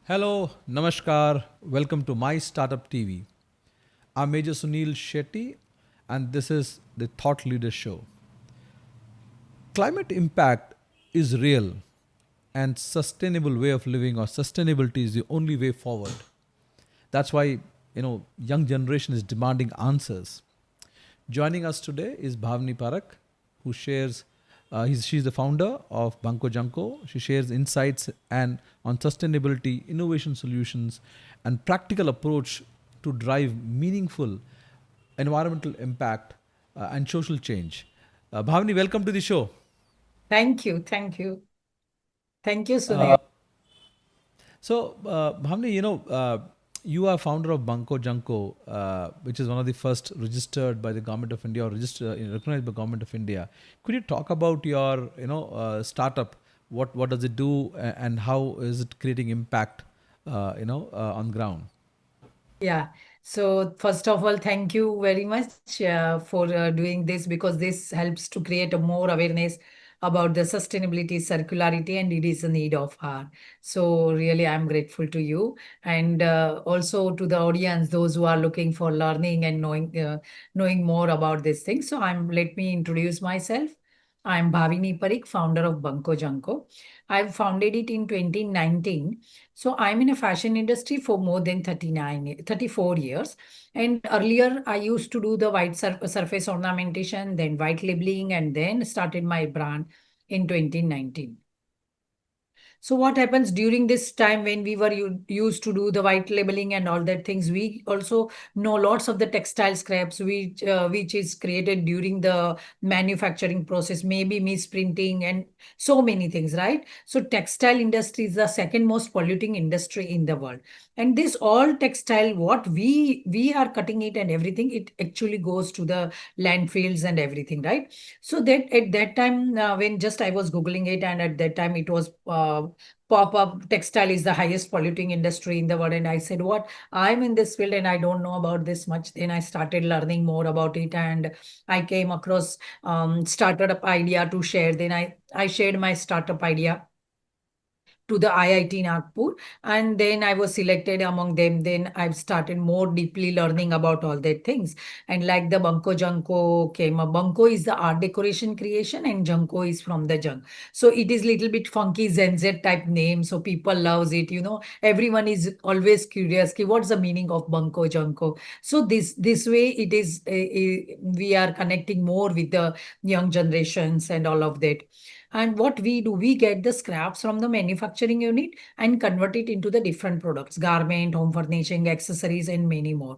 Hello, Namaskar, welcome to My Startup TV. I'm Major Sunil Shetty, and this is the Thought Leader Show. Climate impact is real, and sustainable way of living or sustainability is the only way forward. That's why young generation is demanding answers. Joining us today is Bhavini Parikh, who shares. She's the founder of Bunko Junko. She shares insights and on sustainability, innovation solutions, and practical approach to drive meaningful environmental impact and social change. Bhavini, welcome to the show. Thank you. Thank you. Thank you, Uh, Sunil. Bhavni, you are founder of Bunko Junko, which is one of the first registered by the government of India or recognized by government of India. Could you talk about your, startup? What does it do, and how is it creating impact, on ground? Yeah. So first of all, thank you very much for doing this because this helps to create a more awareness about the sustainability, circularity, and it is a need of our. So really, I'm grateful to you and also to the audience, those who are looking for learning and knowing more about this thing. So let me introduce myself. I'm Bhavini Parikh, founder of Bunko Junko. I founded it in 2019. So I'm in a fashion industry for more than 34 years. And earlier I used to do the white surface ornamentation, then white labeling, and then started my brand in 2019. So what happens during this time when we were used to do the white labeling and all that things, we also know lots of the textile scraps which is created during the manufacturing process, maybe misprinting and so many things, right? So textile industry is the second most polluting industry in the world. And this all textile, what we are cutting it and everything, it actually goes to the landfills and everything, right? So that at that time, when just I was Googling it, and at that time it was pop up textile is the highest polluting industry in the world. And I said, what? I'm in this field and I don't know about this much. Then I started learning more about it and I came across startup idea to share. Then I shared my startup idea to the IIT Nagpur, and then I was selected among them. Then I've started more deeply learning about all that things. And like the Bunko Junko came up. Bunko is the art decoration creation, and Junko is from the junk. So it is little bit funky Zen Z type name. So people loves it. Everyone is always curious. Ki, what's the meaning of Bunko Junko? So this way it is. We are connecting more with the young generations and all of that. And what we do, we get the scraps from the manufacturing unit and convert it into the different products, garment, home furnishing, accessories, and many more.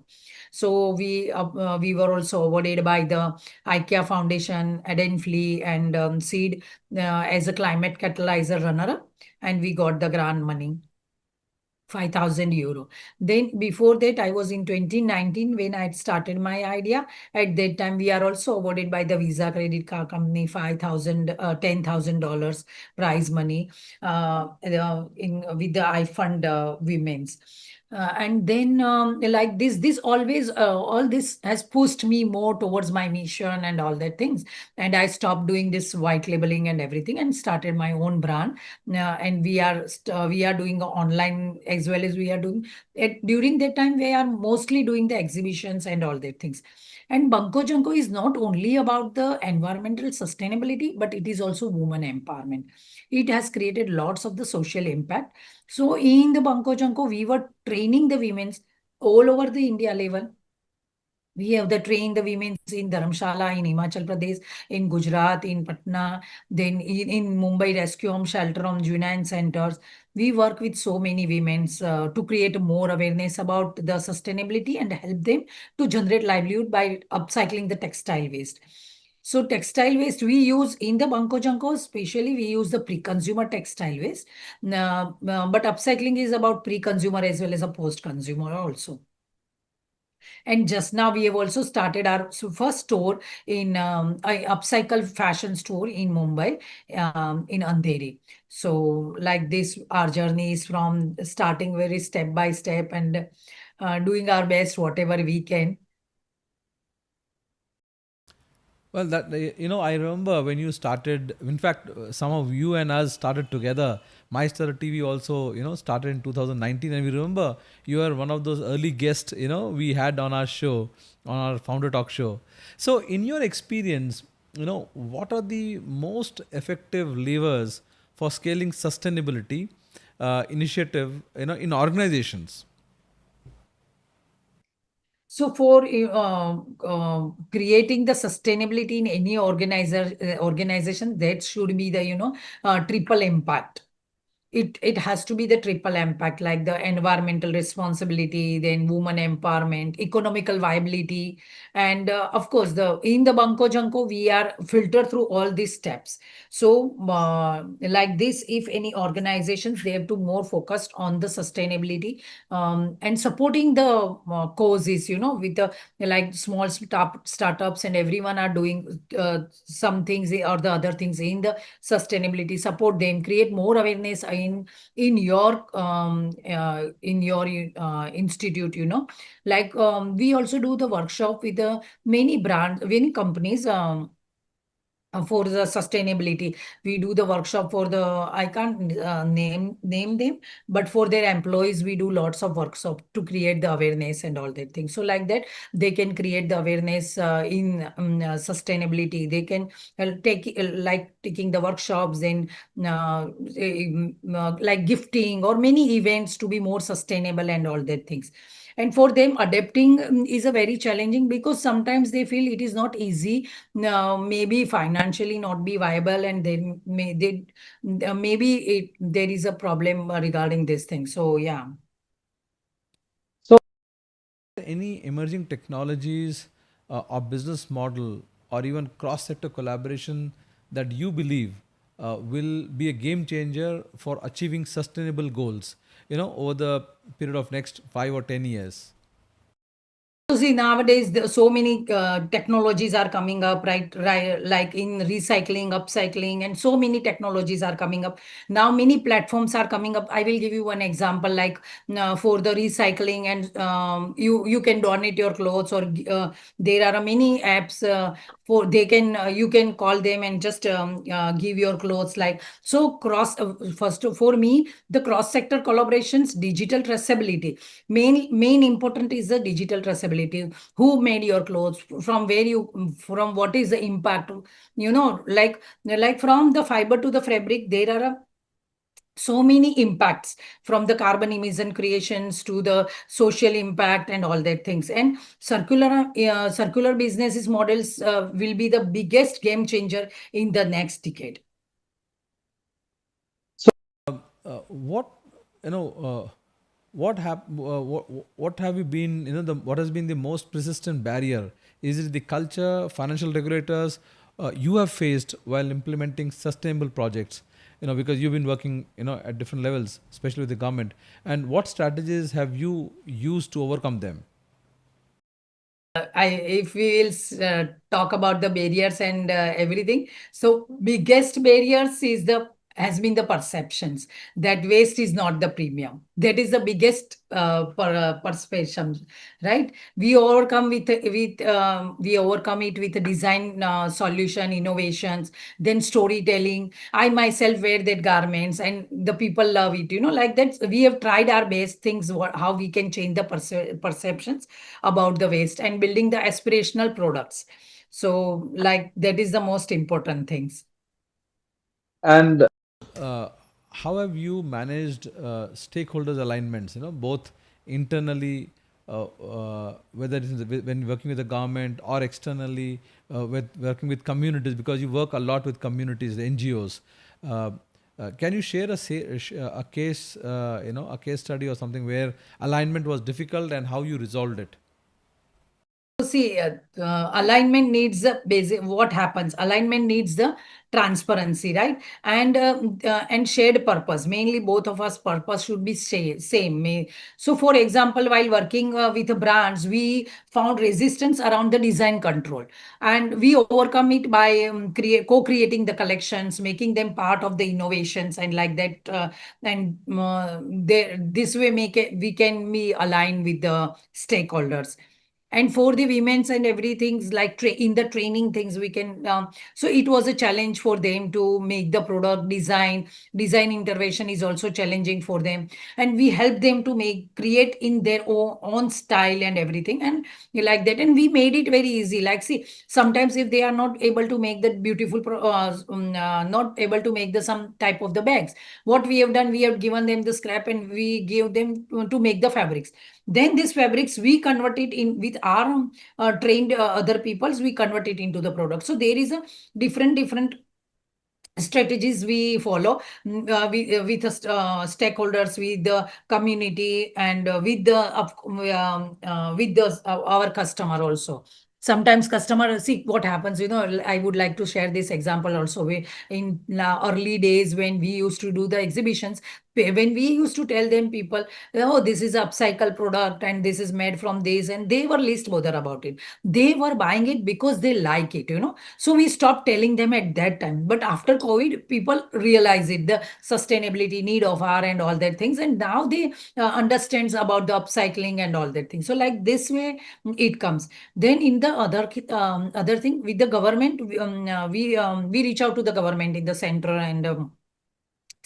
So we were also awarded by the IKEA Foundation, Edenflea, and Seed as a climate catalyzer runner-up, and we got the grant money. 5,000 euro. Then before that, I was in 2019 when I had started my idea. At that time, we are also awarded by the Visa credit card company 5,000, $10,000 prize money in with the I Fund Women's. And then like this always all this has pushed me more towards my mission and all that things. And I stopped doing this white labeling and everything and started my own brand. And we are doing online as well as we are doing during that time we are mostly doing the exhibitions and all that things. And Bunko Junko is not only about the environmental sustainability, but it is also woman empowerment. It has created lots of the social impact. So in the Bunko Junko, we were training the women all over the India level. We have the train the women in Dharamshala, in Himachal Pradesh, in Gujarat, in Patna, then in Mumbai Rescue Home Shelter Home, Junain centers. We work with so many women to create more awareness about the sustainability and help them to generate livelihood by upcycling the textile waste. So textile waste we use in the Banko Janko, especially we use the pre-consumer textile waste. But upcycling is about pre-consumer as well as a post-consumer also. And just now we have also started our first store in a upcycle fashion store in Mumbai, in Andheri. So like this, our journey is from starting very step by step and doing our best whatever we can. Well, that I remember when you started. In fact, some of you and us started together. My Star TV also, started in 2019, and we remember you were one of those early guests. We had on our show, on our founder talk show. So, in your experience, what are the most effective levers for scaling sustainability initiative, in organizations? So for creating the sustainability in any organization, that should be the triple impact. It has to be the triple impact, like the environmental responsibility, then woman empowerment, economical viability, and of course the in the Bunko Junko we are filtered through all these steps. So like this, if any organizations, they have to more focused on the sustainability, and supporting the causes, with the like small startups, and everyone are doing some things or the other things in the sustainability. Support them, create more awareness in your institute, like we also do the workshop with the many brands, many companies, for the sustainability. We do the workshop for the, I can't name them, but for their employees we do lots of workshop to create the awareness and all that things. So like that, they can create the awareness in sustainability. They can take like taking the workshops, then like gifting or many events to be more sustainable and all that things. And for them, adapting is a very challenging, because sometimes they feel it is not easy, maybe financially not be viable, and then maybe there is a problem regarding this thing. So yeah. Any emerging technologies or business model or even cross sector collaboration that you believe will be a game changer for achieving sustainable goals, over the period of next 5 or 10 years? So see, nowadays so many technologies are coming up, right? Like in recycling, upcycling, and so many technologies are coming up. Now many platforms are coming up. I will give you one example, like for the recycling, and you can donate your clothes, or there are many apps for they can you can call them and just give your clothes. Like so, first for me, the cross sector collaborations, digital traceability. Main important is the digital traceability. Who made your clothes? From where you? From what is the impact? Like from the fiber to the fabric, there are so many impacts, from the carbon emission creations to the social impact and all that things. And circular businesses models will be the biggest game changer in the next decade. What you know what have you been, what has been the most persistent barrier? Is it the culture, financial regulators you have faced while implementing sustainable projects, because you've been working, at different levels, especially with the government, and what strategies have you used to overcome them? If we will talk about the barriers and everything, so biggest barriers is the has been the perceptions that waste is not the premium. That is the biggest perception, right? We overcome it with a design solution, innovations, then storytelling. I myself wear that garments, and the people love it. Like that, we have tried our best things. How we can change the perceptions about the waste, and building the aspirational products. So like that is the most important things. And how have you managed stakeholders alignments, both internally, whether it is when working with the government, or externally, with working with communities, because you work a lot with communities, the NGOs. uh, can you share a case, a case study or something where alignment was difficult and how you resolved it? So see, alignment needs the basic. What happens? Alignment needs the transparency, right? And shared purpose. Mainly, both of us purpose should be same. So, for example, while working with the brands, we found resistance around the design control, and we overcome it by co-creating the collections, making them part of the innovations, and like that. This way, make it we can be aligned with the stakeholders. And for the women's and everything, like in the training things, we can. So it was a challenge for them to make the product design. Design intervention is also challenging for them, and we help them to create in their own style and everything, and like that. And we made it very easy. Like, see, sometimes if they are not able to make that beautiful, not able to make the some type of the bags, what we have done, we have given them the scrap and we gave them to make the fabrics. Then these fabrics we convert it in with our trained other peoples, we convert it into the product. So there is a different strategies we follow, with the stakeholders, with the community, and with the our customer also. Sometimes customer, see what happens, I would like to share this example also. We, in early days when we used to do the exhibitions, when we used to tell them people, oh, this is upcycle product and this is made from this, and they were least bother about it. They were buying it because they like it. So we stopped telling them at that time. But after COVID, people realize it, the sustainability need of our and all that things. And now they understands about the upcycling and all that things. So like this way it comes. Then in the other thing with the government, we reach out to the government in the center and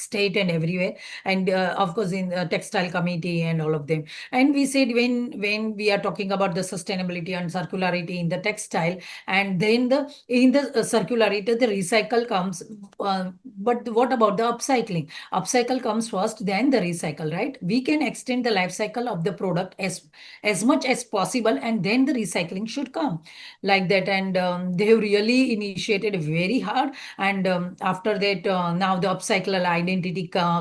state and everywhere, and of course in the textile committee and all of them. And we said, when we are talking about the sustainability and circularity in the textile, and then the in the circularity the recycle comes, but what about the upcycling? Upcycle comes first, then the recycle, right? We can extend the life cycle of the product as much as possible, and then the recycling should come, like that. And they have really initiated very hard. And after that, now the upcycler identity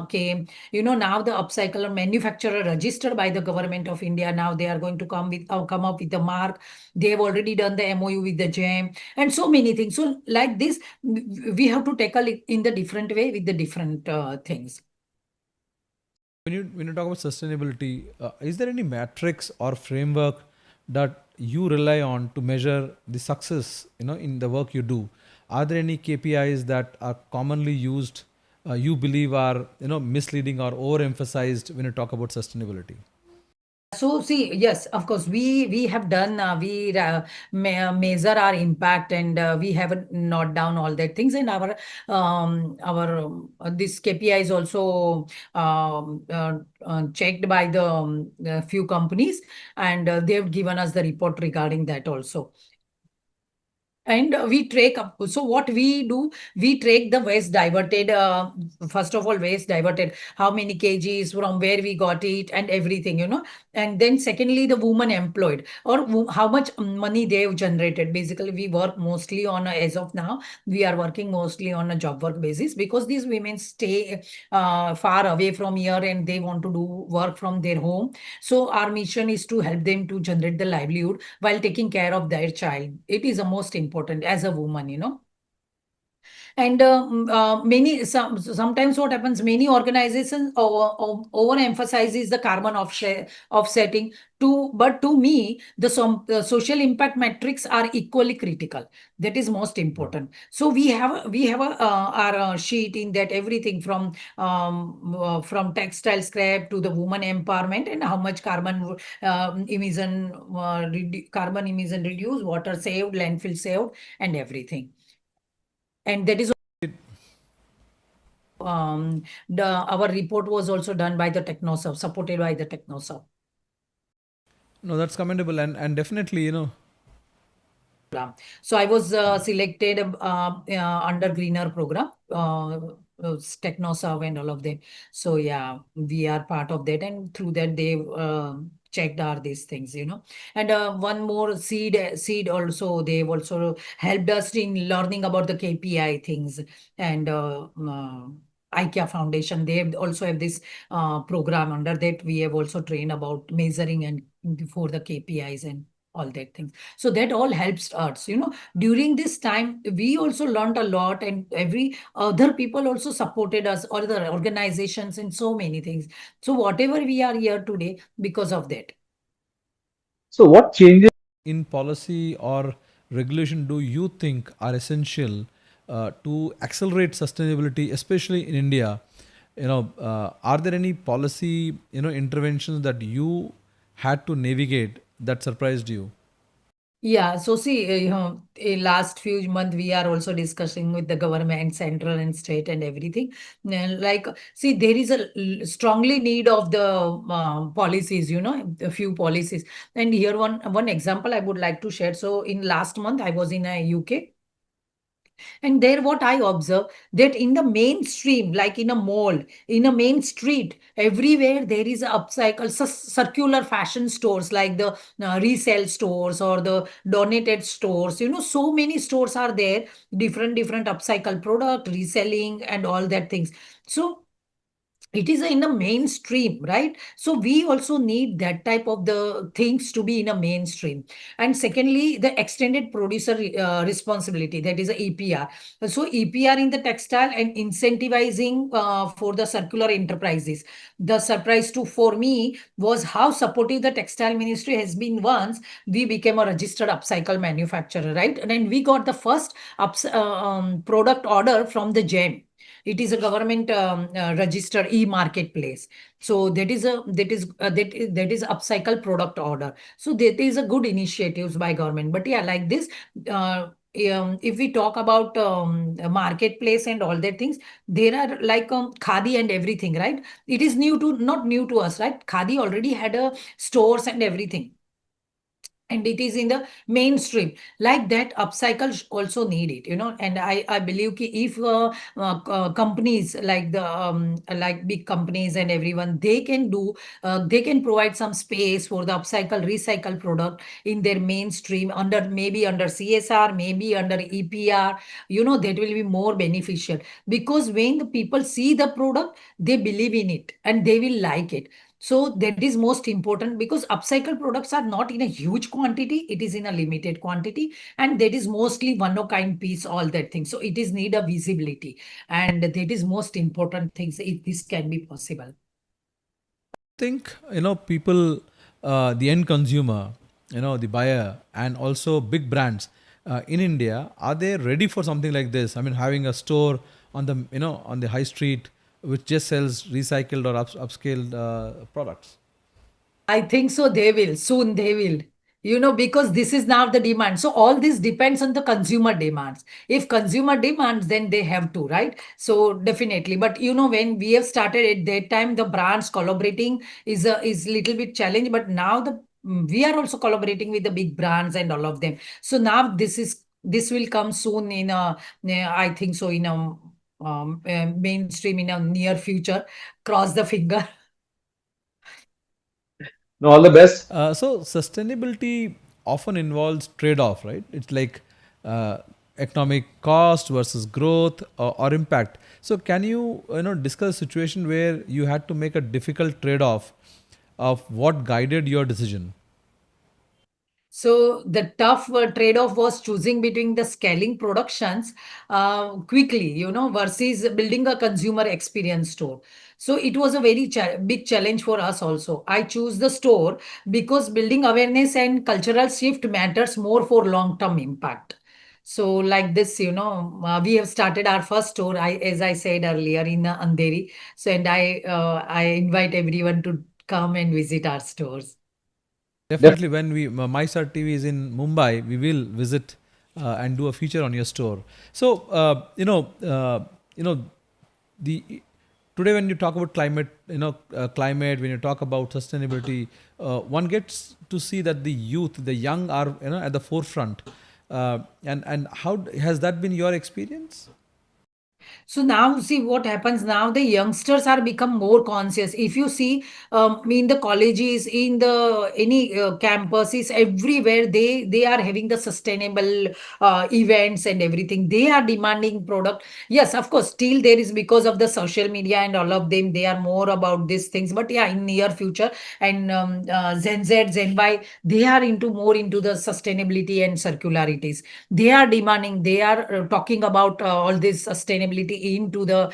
came. Now the upcycler manufacturer registered by the government of India. Now they are going to come up with the mark. They have already done the MOU with the GEM and so many things. So like this, we have to tackle it in the different way with the different things. When you talk about sustainability, is there any metrics or framework that you rely on to measure the success, in the work you do? Are there any KPIs that are commonly used, you believe are, misleading or overemphasized when you talk about sustainability? So see, yes, of course, we have done, we measure our impact, and we have not down all that things. And our this KPI is also checked by the few companies, and they've given us the report regarding that also. And we track up. So what we do, we track the waste diverted. First of all, waste diverted, how many kgs, from where we got it, and everything. And then secondly, the woman employed, or how much money they've generated. Basically, we work mostly on as of now, we are working mostly on a job work basis, because these women stay far away from here and they want to do work from their home. So our mission is to help them to generate the livelihood while taking care of their child. It is the most important as a woman. And sometimes what happens, many organizations overemphasizes the carbon offsetting to, but to me, the social impact metrics are equally critical. That is most important. So we have our sheet in that, everything from textile scrap to the woman empowerment, and how much carbon emission reduced, water saved, landfill saved, and everything. And that is our report was also done by the TechnoServe, supported by the TechnoServe. No, that's commendable, and definitely, So I was selected under greener program, TechnoServe and all of them. So yeah, we are part of that, and through that they checked are these things. And one more seed also, they've also helped us in learning about the KPI things. And IKEA Foundation, they also have this program. Under that, we have also trained about measuring and for the KPIs and all that things. So that all helps us. During this time, we also learned a lot, and every other people also supported us, or the organizations, and so many things. So whatever we are here today, because of that. So what changes? in policy or regulation do you think are essential to accelerate sustainability, especially in India? Are there any policy interventions that you had to navigate that surprised you? Yeah, so see, in last few months we are also discussing with the government, central and state and everything. Like, see, there is a strongly need of the policies, a few policies. And here one example I would like to share. So in last month I was in a UK. And there, what I observe that in the mainstream, like in a mall, in a main street, everywhere there is a upcycle, circular fashion stores like the resale stores or the donated stores. So many stores are there, different upcycle product, reselling, and all that things. So it is in the mainstream, right? So we also need that type of the things to be in a mainstream. And secondly, the extended producer responsibility, that is a EPR. So EPR in the textile and incentivizing for the circular enterprises. The surprise to for me was how supportive the textile ministry has been once we became a registered upcycle manufacturer, right? And then we got the first product order from the GEM. It is a government registered e-marketplace. So that is upcycle product order. So that is a good initiatives by government. But yeah, like this, if we talk about marketplace and all that things, there are like khadi and everything, right? It is not new to us, right? Khadi already had a stores and everything, and it is in the mainstream. Like that, upcycle also need it, and I believe ki if companies like the like big companies and everyone, they can provide some space for the upcycle recycle product in their mainstream, maybe under CSR, maybe under EPR. That will be more beneficial, because when the people see the product, they believe in it and they will like it. So that is most important, because upcycle products are not in a huge quantity, it is in a limited quantity, and that is mostly one of kind piece, all that thing. So it is need a visibility, and that is most important things if this can be possible. Think people, the end consumer, the buyer, and also big brands in India, are they ready for something like this? I mean, having a store on the on the high street which just sells recycled or upscaled products. I think so. They will. Soon they will. Because this is now the demand. So all this depends on the consumer demands. If consumer demands, then they have to, right? So definitely. But when we have started at that time, the brands collaborating is little bit challenge. But now we are also collaborating with the big brands and all of them. So now this will come soon in I think so, in a mainstream in a near future. Cross the finger. No, all the best. So sustainability often involves trade-off, right? It's like uh, economic cost versus growth or impact. So can you discuss a situation where you had to make a difficult trade-off of what guided your decision? So the tough trade-off was choosing between the scaling productions quickly, versus building a consumer experience store. So it was a very big challenge for us also. I choose the store because building awareness and cultural shift matters more for long-term impact. So like this, we have started our first store, as I said earlier, in Andheri. So and I invite everyone to come and visit our stores. Definitely, when my Star TV is in Mumbai, we will visit and do a feature on your store. So the today when you talk about climate, climate, when you talk about sustainability, one gets to see that the youth, the young, are at the forefront. And how has that been your experience? So now see what happens now. The youngsters are become more conscious. If you see in the colleges, in the any campuses, everywhere they are having the sustainable events and everything. They are demanding product. Yes, of course. Still there is, because of the social media and all of them, they are more about these things. But yeah, in near future, and Gen Z, Gen Y, they are into more into the sustainability and circularities. They are demanding, they are talking about all this sustainability into the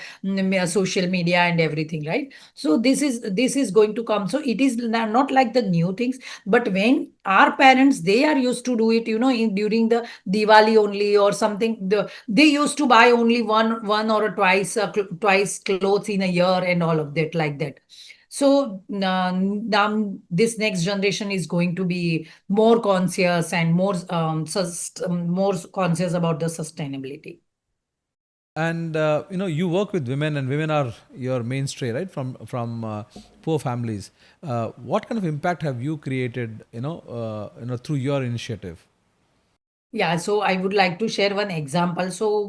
social media and everything, right? So this is going to come. So it is not like the new things, but when our parents, they are used to do it, during the Diwali only or something, they used to buy only one or twice twice clothes in a year and all of that, like that. So now this next generation is going to be more conscious and more conscious about the sustainability. And you work with women, and women are your mainstay, right? From poor families. What kind of impact have you created? Through your initiative. Yeah, so I would like to share one example. So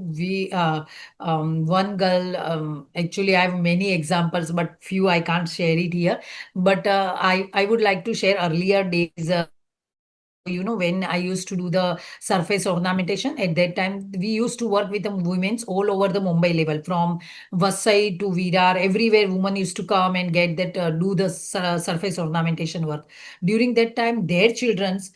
one girl, actually, I have many examples, but few I can't share it here. But I would like to share earlier days. When I used to do the surface ornamentation, at that time, we used to work with the women's all over the Mumbai level, from Vasai to Virar, everywhere women used to come and get that, do the surface ornamentation work. During that time, their children's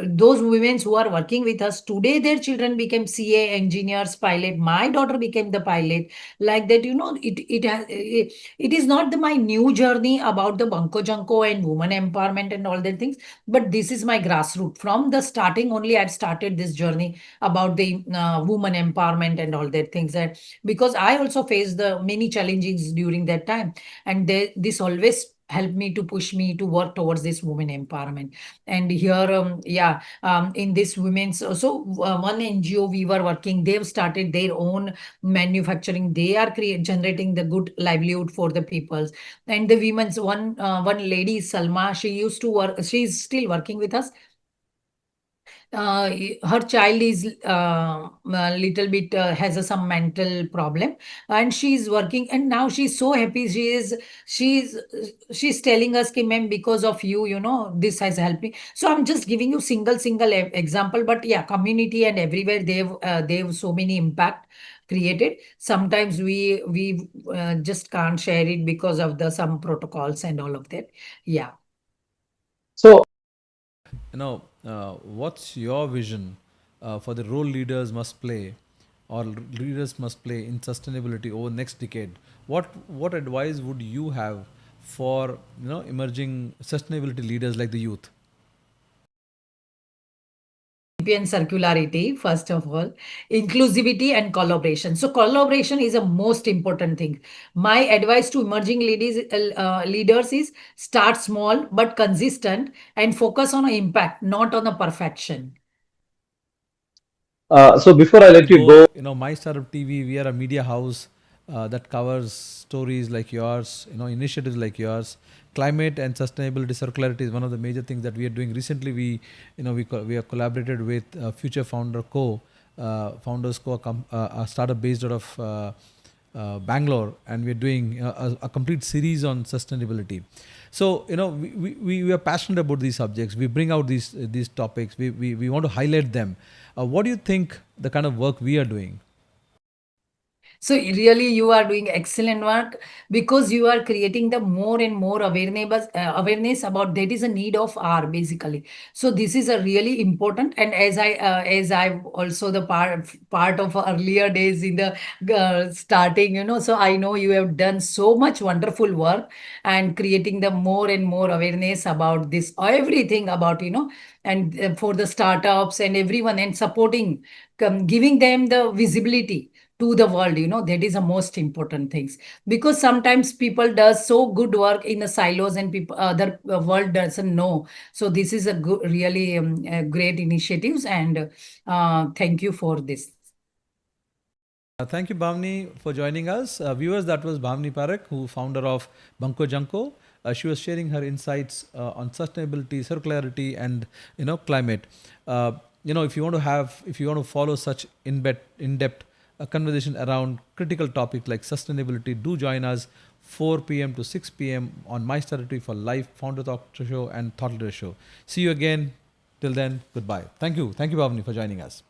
those women who are working with us today, their children became CA, engineers, pilot. My daughter became the pilot. Like that, it is not my new journey about the Bunko Junko and women empowerment and all that things, but this is my grassroots. From the starting only, I've started this journey about the women empowerment and all that things. Because I also faced the many challenges during that time, and this always helped me to push me to work towards this women empowerment. And here, in this women's also, one NGO we were working, they've started their own manufacturing. They are generating the good livelihood for the peoples. And the women's one lady, Salma, she used to work, she's still working with us. Her child is a little bit has some mental problem, and she's working, and now she's so happy. She's telling us, "Ki, ma'am, because of you, this has helped me." So I'm just giving you single example, but yeah, community and everywhere they've so many impact created. Sometimes we just can't share it because of the some protocols and all of that. Yeah. So, What's your vision for the role leaders must play, or leaders must play in sustainability over next decade? What advice would you have for emerging sustainability leaders like the youth? Champion circularity, first of all, inclusivity and collaboration. So collaboration is a most important thing. My advice to emerging leaders is start small but consistent and focus on impact, not on a perfection. so before I let you go, Go, My Startup TV, we are a media house that covers stories like yours, initiatives like yours. Climate and sustainability circularity is one of the major things that we are doing. Recently, we have collaborated with Future Founders Co, a startup based out of Bangalore, and we're doing a complete series on sustainability. So we are passionate about these subjects. We bring out these topics. We want to highlight them. What do you think the kind of work we are doing? So really, you are doing excellent work because you are creating the more and more awareness about that is a need of our basically. So this is a really important. And as I've also the part of earlier days in the starting, so I know you have done so much wonderful work and creating the more and more awareness about this everything about and for the startups and everyone and supporting, giving them the visibility to the world. That is the most important things, because sometimes people does so good work in the silos and people other world doesn't know. So this is a good, really great initiatives, and thank you for this. Thank you, Bhavini, for joining us. Viewers, that was Bhavini Parikh, who founder of Bunko Junko. She was sharing her insights on sustainability, circularity, and climate. If you want to follow such in-depth conversation around critical topics like sustainability, do join us 4 p.m. to 6 p.m. on My Strategy for live Founder Talk Show and Thought Leader Show. See you again. Till then, goodbye. Thank you, Bhavini, for joining us.